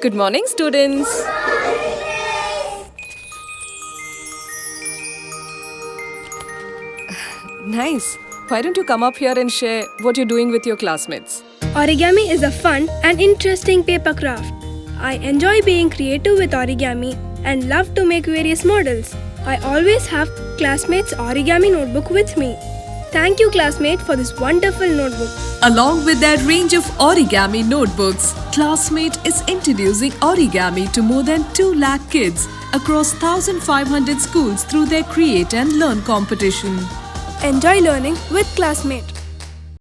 Good morning, students. Nice. Why don't you come up here and share what you're doing with your classmates? Origami is a fun and interesting paper craft. I enjoy being creative with origami and love to make various models. I always have Classmate's origami notebook with me. Thank you, Classmate, for this wonderful notebook. Along with their range of origami notebooks, Classmate is introducing origami to more than 2 lakh kids across 1,500 schools through their Create and Learn competition. Enjoy learning with Classmate.